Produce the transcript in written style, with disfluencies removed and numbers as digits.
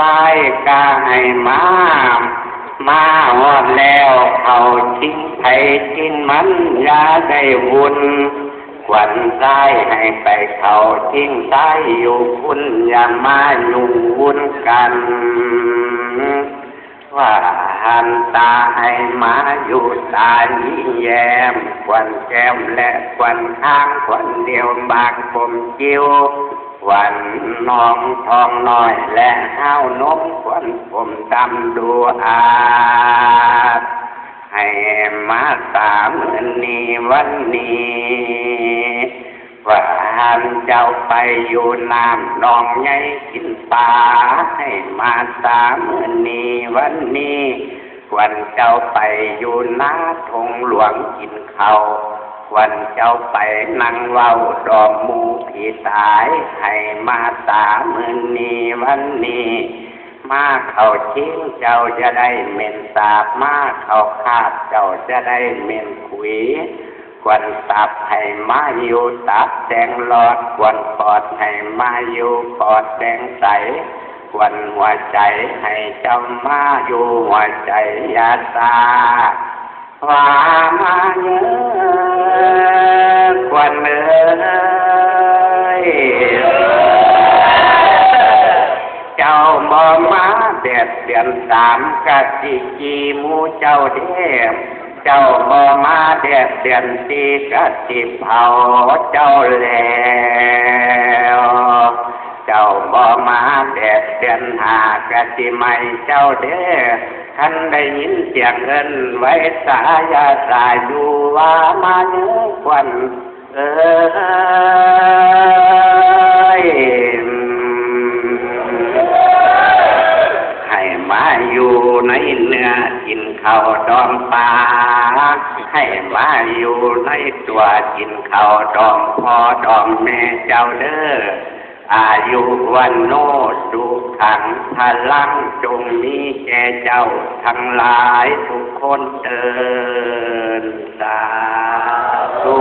ซ้ายกาให้มาหอดแล้วเขาทิ้งไผทิ้งมันอย่าได้วุ่นขวัญซ้ายให้ไปเขาทิ้งซ้ายอยู่คุณอย่ามาอยู่วุ่นกันว่าหันตาให้มาอยู่ตายิ้มแย้มควันแก้มและควันข้างควันเดียวบางผมจิ้วควันน้องทองน้อยและห้าวนมควันผมดำดูอาดให้มา30,000นี้วันนี้ว่าหันเจ้าไปอยู่น้ำนองใหญ่กินปลาให้มา30,000นี้วันนี้วันเจ้าไปอยู่นาทงหลวงกินเขาวันเจ้าไปนั่งเว้าดอมหมูผีตายให้มา30,000นี้วันนี้มาเขาทิ้งเจ้าจะได้เหม็นสาบมาเขาคาดเจ้าจะได้เหม็นขุยควันตับให้มาอยู่ตับแดงหลอดควันปอดให้มาอยู่ปอดแดงใสควันหัวใจให้เจ้ามาอยู่หัวใจยาตาว่ามาเยอะควันเอ้ยเจ้าบ่มาเดือน3กะสิกีหมูเจ้าเด้เจ้าบ่มาเดือน4กะสิเผาเจ้าแล้วเจ้าบ่มาเดือน5กะสิไม่เจ้าเด้ท่านได้ยินเสียงเอิ้นไว้สายาสายอยู่ว่ามาเนื้อควันเอ้ยให้มาอยู่ในเนื้อกินข้าวดองปลาให้มาอยู่ในตัวกินข้าวดองพ่อดองแม่เจ้าเด้ออายุวันโนสุขังพลังจงมีแก่เจ้าทั้งหลายทุกคนเดินสาธุ